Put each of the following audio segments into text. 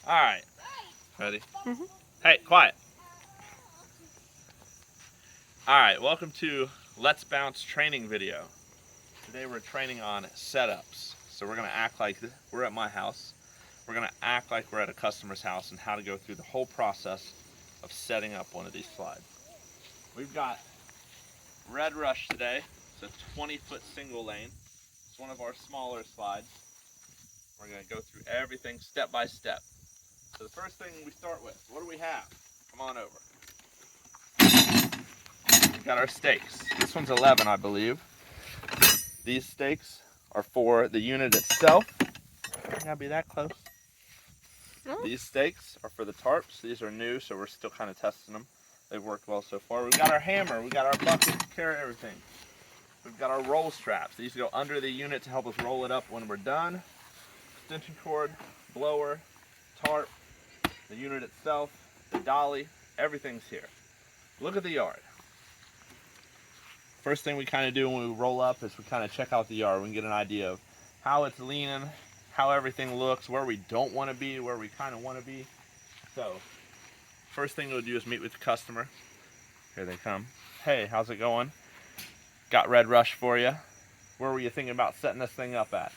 All right, ready? Hey, quiet. All right, welcome to Let's Bounce training video. Today we're training on setups. So we're gonna act like we're at my house. We're gonna act like we're at a customer's house and how to go through the whole process of setting up one of these slides. We've got Red Rush today. It's a 20-foot single lane. It's one of our smaller slides. We're gonna go through everything step by step. So the first thing we start with, what do we have? Come on over. We've got our stakes. This one's 11, I believe. These stakes are for the unit itself. I gotta be that close. These stakes are for the tarps. These are new, so we're still kind of testing them. They've worked well so far. We've got our hammer. We've got our bucket to carry everything. We've got our roll straps. These go under the unit to help us roll it up when we're done. Extension cord, blower, tarp, the unit itself, the dolly, everything's here. Look at the yard. First thing we kind of do when we roll up is we kind of check out the yard. We can get an idea of how it's leaning, how everything looks, where we don't want to be, where we kind of want to be. So, first thing we'll do is meet with the customer. Here they come. Hey, how's it going? Got Red Rush for you. Where were you thinking about setting this thing up at?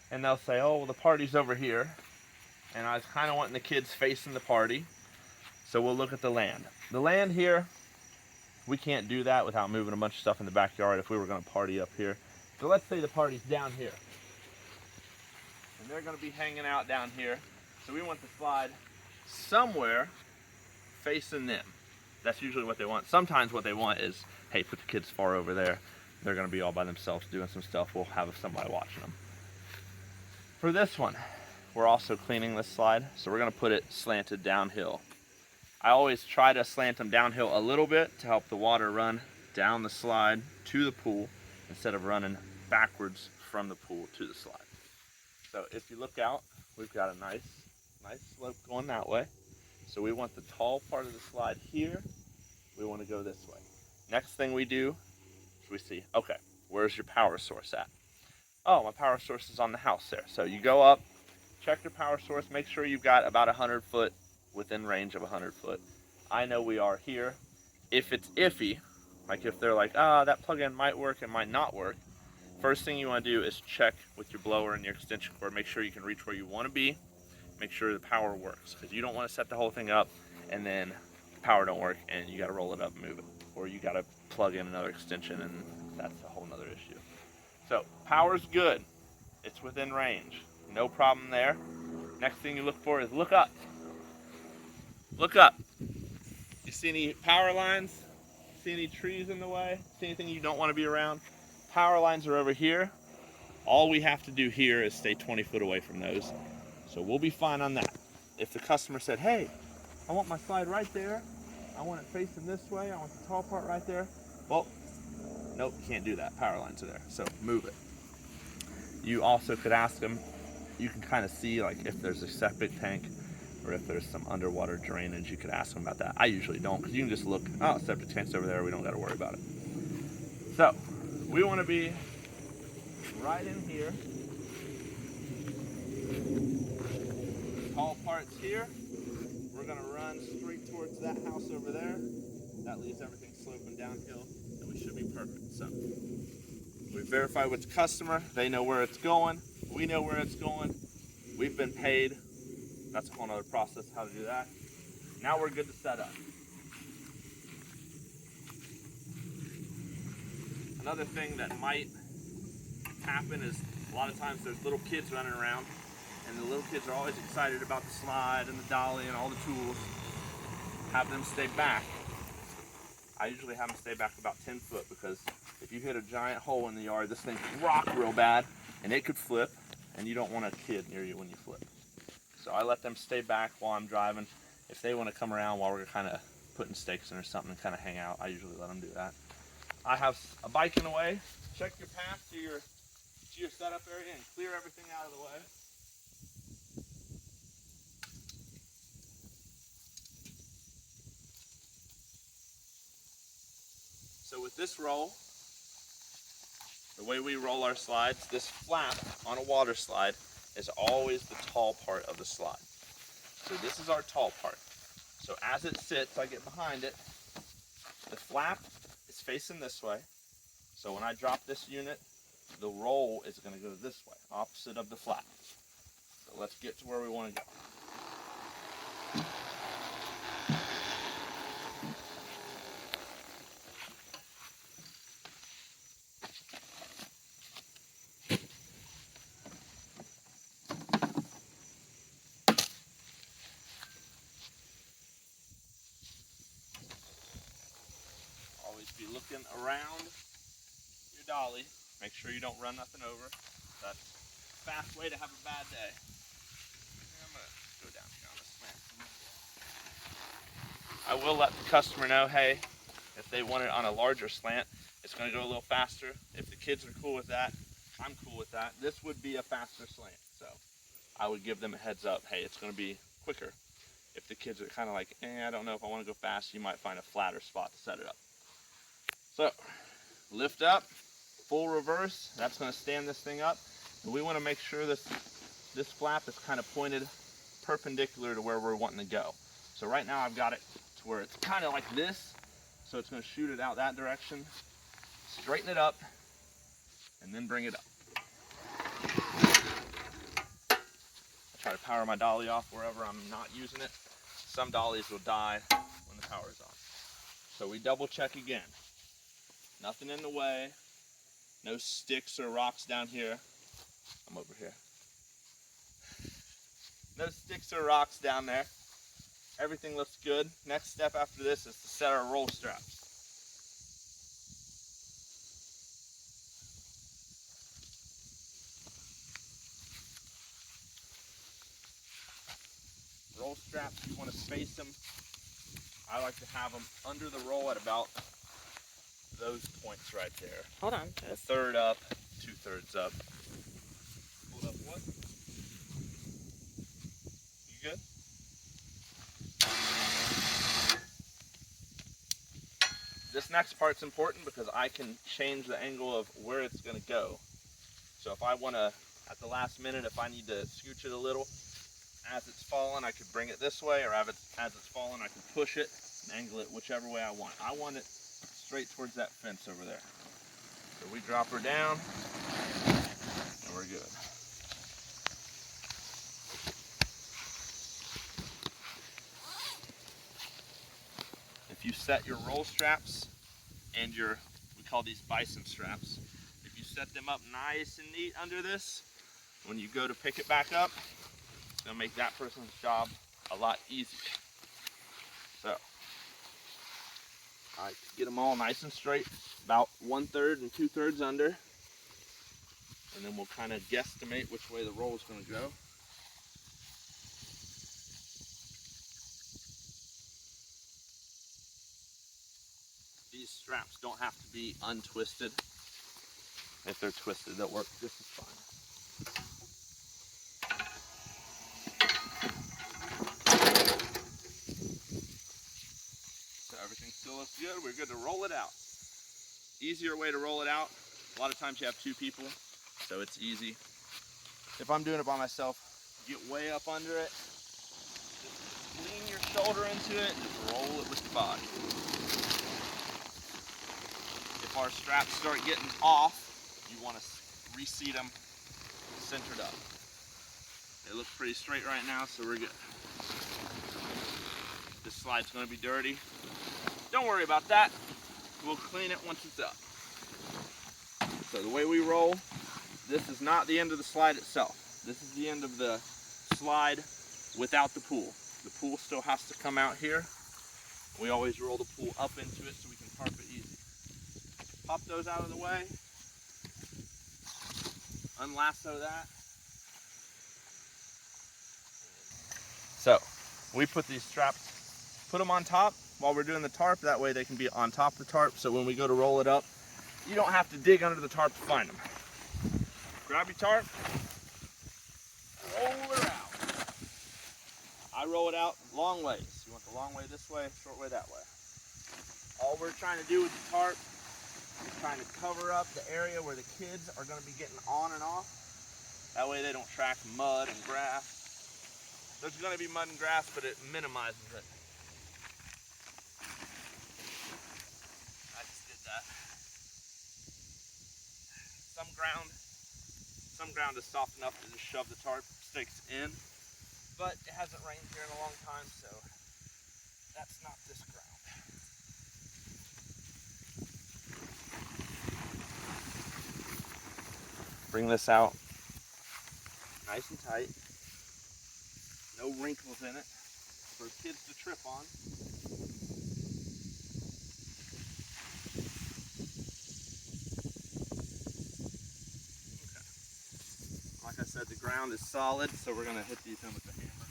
And they'll say, oh, well, the party's over here. And I was kind of wanting the kids facing the party. So we'll look at the land. The land here, we can't do that without moving a bunch of stuff in the backyard if we were going to party up here. So let's say the party's down here. And they're going to be hanging out down here. So we want the slide somewhere facing them. That's usually what they want. Sometimes what they want is, hey, put the kids far over there. They're going to be all by themselves doing some stuff. We'll have somebody watching them. For this one, we're also cleaning this slide, so we're going to put it slanted downhill. I always try to slant them downhill a little bit to help the water run down the slide to the pool instead of running backwards from the pool to the slide. So if you look out, we've got a nice slope going that way. So we want the tall part of the slide here. We want to go this way. Next thing we do is we see, okay, where's your power source at? Oh, my power source is on the house there. So you go up, check your power source, make sure you've got about 100 foot within range of 100 foot. I know we are here. If it's iffy, like if they're like, that plug-in might work, it might not work, first thing you want to do is check with your blower and your extension cord, make sure you can reach where you want to be, make sure the power works, because you don't want to set the whole thing up and then the power don't work and you got to roll it up and move it, or you got to plug in another extension and that's a whole nother issue. So power's good, it's within range, no problem there. Next thing you look for is look up. Look up. You see any power lines? See any trees in the way? See anything you don't want to be around? Power lines are over here. All we have to do here is stay 20 foot away from those. So we'll be fine on that. If the customer said, hey, I want my slide right there, I want it facing this way, I want the tall part right there, well, nope, can't do that. Power lines are there, so move it. You also could ask them, you can kind of see like if there's a septic tank or if there's some underwater drainage, you could ask them about that. I usually don't, because you can just look, oh, septic tank's over there, we don't got to worry about it. So, we want to be right in here. Tall parts here. We're going to run straight towards that house over there. That leaves everything sloping downhill, and we should be perfect. So, we verify with the customer, they know where it's going, we know where it's going, we've been paid. That's a whole other process how to do that. Now we're good to set up. Another thing that might happen is a lot of times there's little kids running around and the little kids are always excited about the slide and the dolly and all the tools. Have them stay back. I usually have them stay back about 10 foot because if you hit a giant hole in the yard, this thing could rock real bad and it could flip and you don't want a kid near you when you flip. So I let them stay back while I'm driving. If they want to come around while we're kind of putting stakes in or something and kind of hang out, I usually let them do that. I have a bike in the way. Check your path to your setup area and clear everything out of the way. So with this roll, the way we roll our slides, this flap on a water slide is always the tall part of the slide. So this is our tall part. So as it sits, I get behind it. The flap is facing this way. So when I drop this unit, the roll is going to go this way, opposite of the flap. So let's get to where we want to go. Always be looking around your dolly. Make sure you don't run nothing over. That's a fast way to have a bad day. I'm going to go down here on the slant. I will let the customer know, hey, if they want it on a larger slant, it's going to go a little faster. If the kids are cool with that, I'm cool with that. This would be a faster slant, so I would give them a heads up, hey, it's going to be quicker. If the kids are kind of like, I don't know if I want to go fast, you might find a flatter spot to set it up. So, lift up, full reverse, that's going to stand this thing up. And we want to make sure this flap is kind of pointed perpendicular to where we're wanting to go. So right now I've got it to where it's kind of like this, so it's going to shoot it out that direction. Straighten it up, and then bring it up. I try to power my dolly off wherever I'm not using it. Some dollies will die when the power is on. So we double check again. Nothing in the way. No sticks or rocks down here. I'm over here. No sticks or rocks down there. Everything looks good. Next step after this is to set our roll straps. Roll straps, you want to space them. I like to have them under the roll at about those points right there. Hold on. A third up, 2/3 up. Hold up, what? You good? This next part's important because I can change the angle of where it's going to go. So if I want to, at the last minute, if I need to scooch it a little, as it's falling, I could bring it this way, or as it's falling, I can push it and angle it whichever way I want. I want it straight towards that fence over there. So we drop her down, and we're good. If you set your roll straps and we call these bison straps, if you set them up nice and neat under this, when you go to pick it back up, it's going to make that person's job a lot easier. So, I get them all nice and straight, about 1/3 and 2/3 under, and then we'll kind of guesstimate which way the roll is going to go. These straps don't have to be untwisted. If they're twisted, they'll work just as fine. So everything still looks good. We're good to roll it out. Easier way to roll it out. A lot of times you have two people, so it's easy. If I'm doing it by myself, get way up under it. Just lean your shoulder into it, just roll it with the body. If our straps start getting off, you want to reseat them centered up. They look pretty straight right now, so we're good. This slide's going to be dirty. Don't worry about that. We'll clean it once it's up. So the way we roll, this is not the end of the slide itself. This is the end of the slide without the pool. The pool still has to come out here. We always roll the pool up into it so we can tarp it easy. Pop those out of the way. Unlasso that. So we put these straps, put them on top while we're doing the tarp. That way they can be on top of the tarp, so when we go to roll it up, you don't have to dig under the tarp to find them. Grab your tarp, roll her out. I roll it out long ways. You want the long way this way, short way that way. All we're trying to do with the tarp is trying to cover up the area where the kids are going to be getting on and off. That way they don't track mud and grass. There's going to be mud and grass, but it minimizes it. I just did that. Some ground is soft enough to just shove the tarp stakes in, but it hasn't rained here in a long time, so that's not this ground. Bring this out nice and tight. No wrinkles in it for kids to trip on. Okay. Like I said, the ground is solid, so we're going to hit these in with the hammer.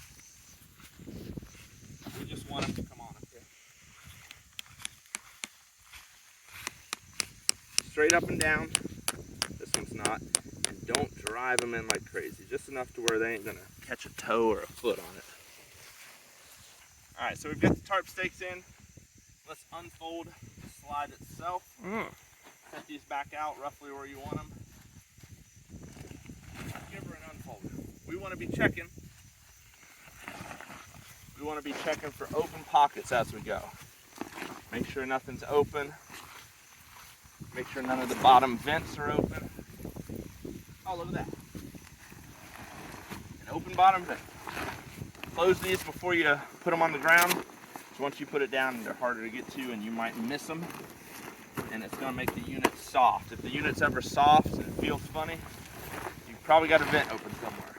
We just want them to come on up here. Straight up and down. This one's not. And don't drive them in like crazy. Just enough to where they ain't going to catch a toe or a foot on it. Alright, so we've got the tarp stakes in. Let's unfold the slide itself. Set these back out roughly where you want them. Give her an unfold. We want to be checking. We want to be checking for open pockets as we go. Make sure nothing's open. Make sure none of the bottom vents are open. Oh, look at that. An open bottom vent. Close these before you put them on the ground. So once you put it down, they're harder to get to and you might miss them. And it's going to make the unit soft. If the unit's ever soft and it feels funny, you've probably got a vent open somewhere.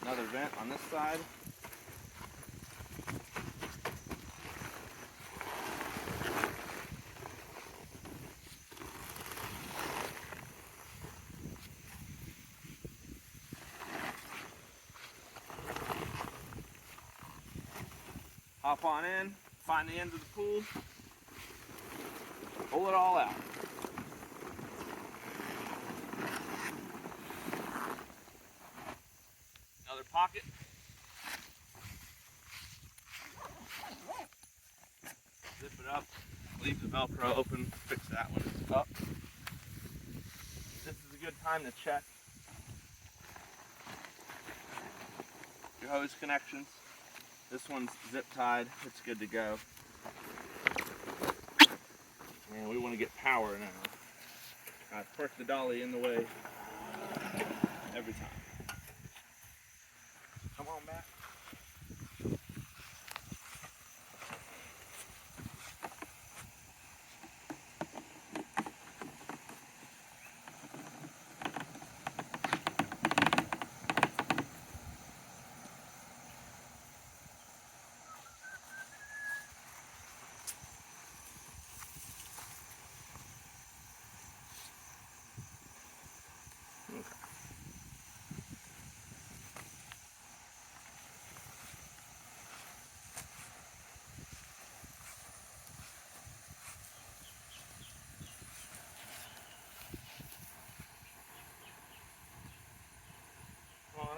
Another vent on this side. Hop on in, find the end of the pool, pull it all out. Another pocket. Zip it up, leave the Velcro open, fix that one up. This is a good time to check your hose connections. This one's zip tied, it's good to go. And we want to get power now. I park the dolly in the way every time. Come on back.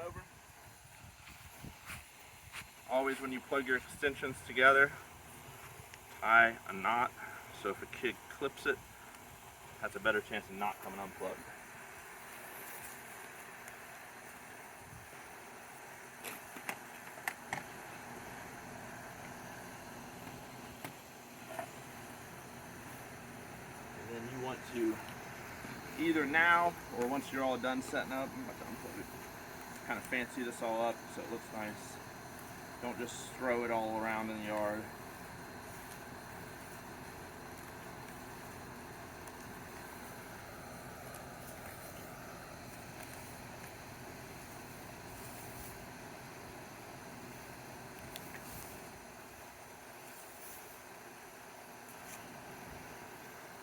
Over. Always when you plug your extensions together, tie a knot so if a kid clips it, has a better chance of not coming unplugged. And then you want to either now or once you're all done setting up, I'm about to unplug it. Kind of fancy this all up so it looks nice. Don't just throw it all around in the yard.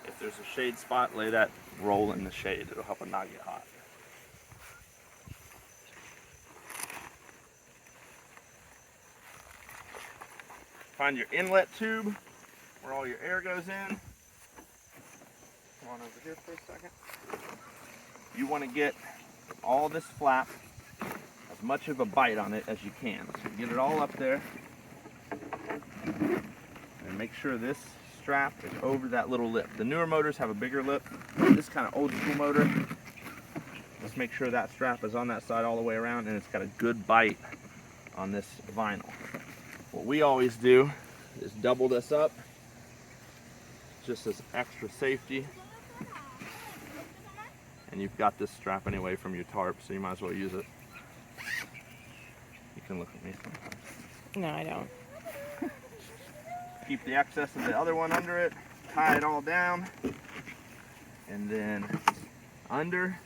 If there's a shade spot, lay that roll in the shade. It'll help it not get hot. Find your inlet tube where all your air goes in. Come on over here for a second. You want to get all this flap, as much of a bite on it as you can. So get it all up there. And make sure this strap is over that little lip. The newer motors have a bigger lip. This kind of old school motor make sure that strap is on that side all the way around and it's got a good bite on this vinyl. What we always do is double this up, just as extra safety. And you've got this strap anyway from your tarp, so you might as well use it. You can look at me sometimes. No, I don't. Keep the excess of the other one under it, tie it all down, and then under,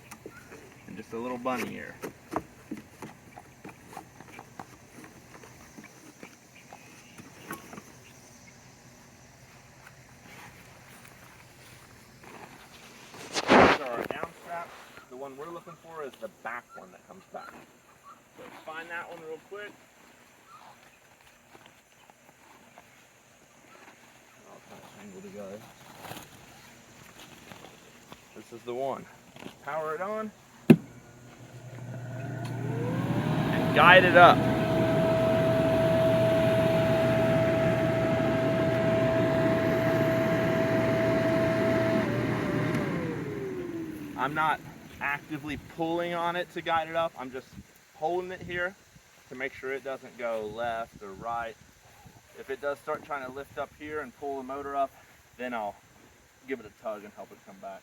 and just a little bunny ear. These are our down straps. The one we're looking for is the back one that comes back. So find that one real quick. Together. This is the one. Power it on and guide it up. I'm not actively pulling on it to guide it up. I'm just holding it here to make sure it doesn't go left or right. If it does start trying to lift up here and pull the motor up, then I'll give it a tug and help it come back.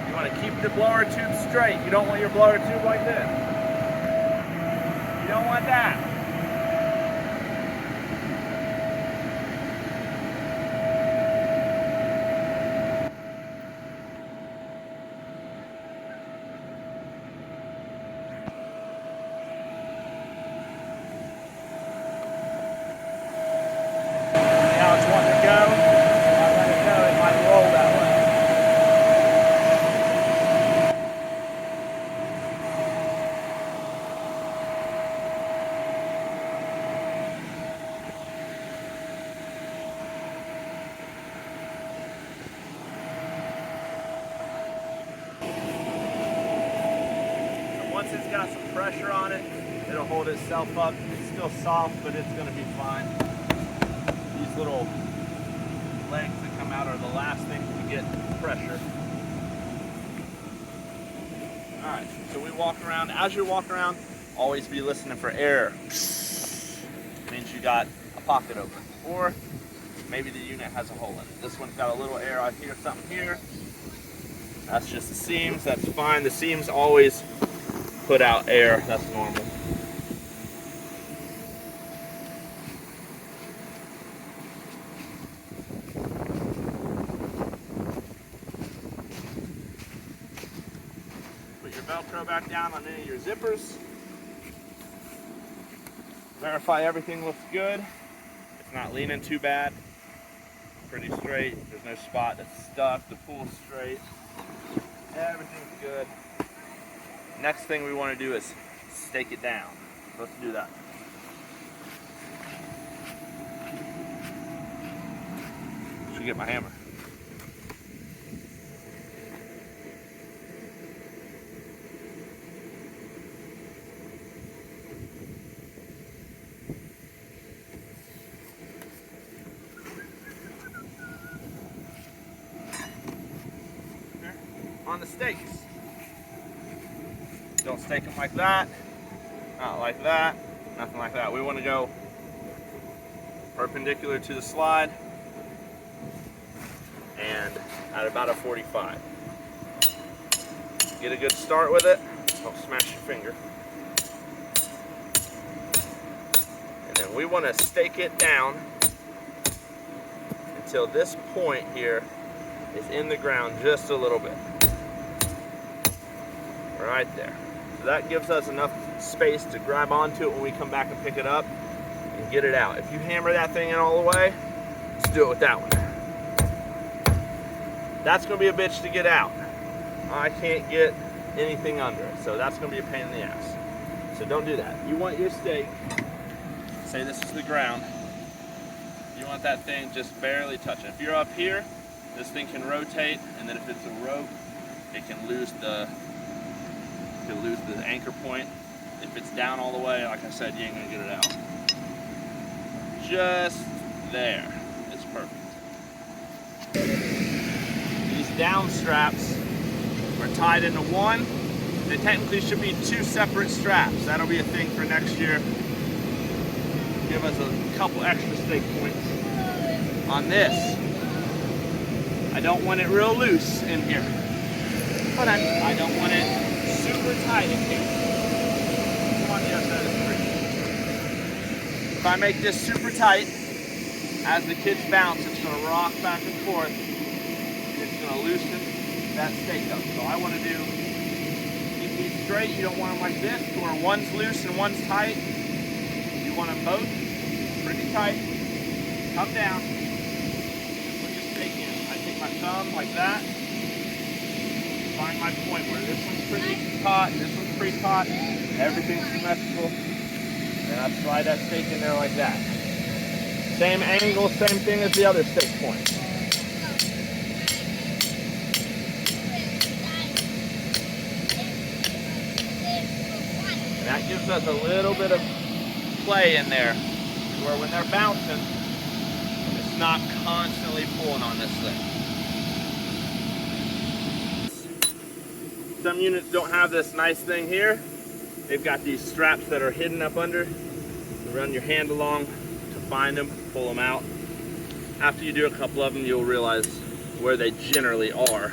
You want to keep the blower tube straight. You don't want your blower tube like this. You don't want that. Now it's wanting to go. If I let it go, it might roll that way. Once it's got some pressure on it, it'll hold itself up. It's still soft, but it's going to be fine. These little legs that come out are the last thing to get pressure. Alright, so we walk around. As you walk around, always be listening for air. It means you got a pocket open. Or maybe the unit has a hole in it. This one's got a little air. I hear something here. That's just the seams. That's fine. The seams always put out air. That's normal. Put your Velcro back down on any of your zippers. Verify everything looks good. It's not leaning too bad. Pretty straight. There's no spot that's stuck. The pool's straight. Everything's good. Next thing we want to do is stake it down. Let's do that. Should get my hammer. On the stakes. Don't stake them like that, not like that, nothing like that. We want to go perpendicular to the slide and at about a 45. Get a good start with it, don't smash your finger. And then we want to stake it down until this point here is in the ground just a little bit. Right there. So that gives us enough space to grab onto it when we come back and pick it up and get it out. If you hammer that thing in all the way, let's do it with that one. That's going to be a bitch to get out. I can't get anything under it, so that's going to be a pain in the ass. So don't do that. You want your stake, say this is the ground, you want that thing just barely touching. If you're up here, This thing can rotate, and then if it's a rope, it can lose the anchor point. If it's down all the way, like I said, you ain't gonna get it out. Just there. It's perfect. These down straps are tied into one. They technically should be two separate straps. That'll be a thing for next year. Give us a couple extra stake points on this. I don't want it real loose in here, but I don't want it super tight in here. Come on the other side of the screen. If I make this super tight, as the kids bounce, it's going to rock back and forth. It's going to loosen that stake up. So I want to keep these straight. You don't want them like this, to where one's loose and one's tight. You want them both pretty tight. Come down. Put your stake in. I take my thumb like that. Find my point where this one's pretty taut, this one's pretty taut. Everything's symmetrical. And I slide that stake in there like that. Same angle, same thing as the other stake point. And that gives us a little bit of play in there, where when they're bouncing, it's not constantly pulling on this thing. Some units don't have this nice thing here. They've got these straps that are hidden up under. You run your hand along to find them, pull them out. After you do a couple of them, you'll realize where they generally are.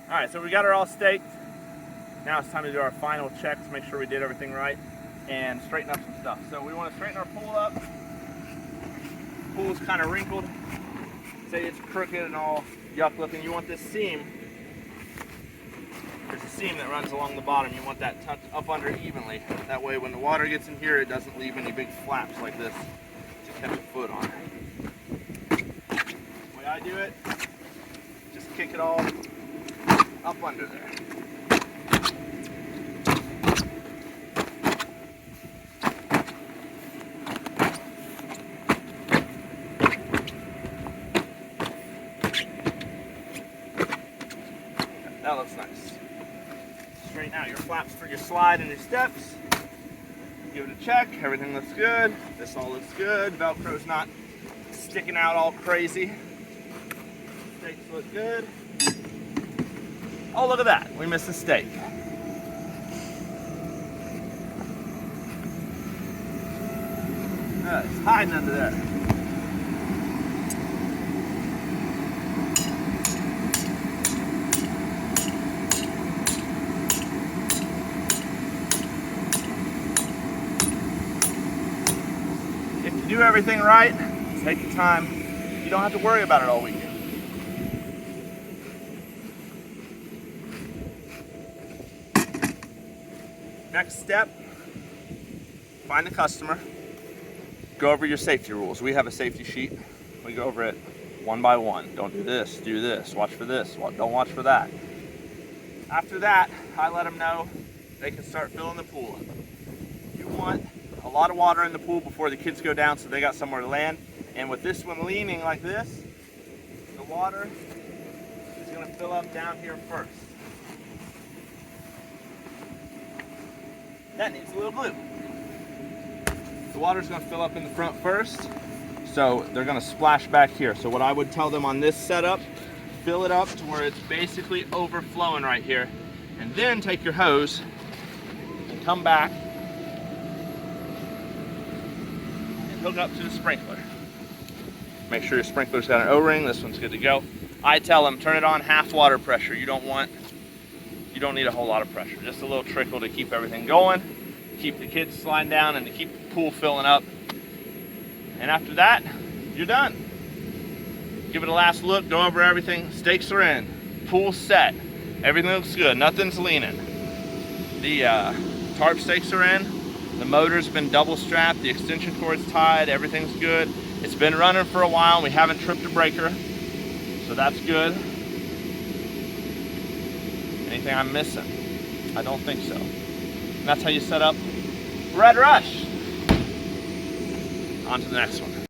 All right, so we got her all staked. Now it's time to do our final checks, make sure we did everything right, and straighten up some stuff. So we want to straighten our pool up. Pool's kind of wrinkled. Say it's crooked and all yuck looking. You want this seam. There's a seam that runs along the bottom. You want that tucked up under evenly. That way when the water gets in here, it doesn't leave any big flaps like this to catch a foot on. The way I do it, just kick it all up under there. That looks nice. Straighten out your flaps for your slide and your steps. Give it a check. Everything looks good. This all looks good. Velcro's not sticking out all crazy. Stakes look good. Oh, look at that. We missed a stake. It's hiding under there. If you do everything right, take your time. You don't have to worry about it all weekend. Next step, find the customer, go over your safety rules. We have a safety sheet. We go over it one by one. Don't do this, watch for this, don't watch for that. After that, I let them know they can start filling the pool. You want a lot of water in the pool before the kids go down so they got somewhere to land. And with this one leaning like this, the water is going to fill up down here first. That needs a little glue. The water's going to fill up in the front first, so they're going to splash back here. So what I would tell them on this setup, fill it up to where it's basically overflowing right here, and then take your hose and come back and hook up to the sprinkler. Make sure your sprinkler's got an O-ring. This one's good to go. I tell them turn it on half water pressure. You don't need a whole lot of pressure, just a little trickle to keep everything going, keep the kids sliding down, and to keep the pool filling up. And after that, you're done. Give it a last look, go over everything. Stakes are in, pool's set, everything looks good, nothing's leaning. The tarp stakes are in, the motor's been double strapped, the extension cord's tied, everything's good. It's been running for a while, and we haven't tripped a breaker, so that's good. Anything I'm missing? I don't think so. And that's how you set up Red Rush. On to the next one.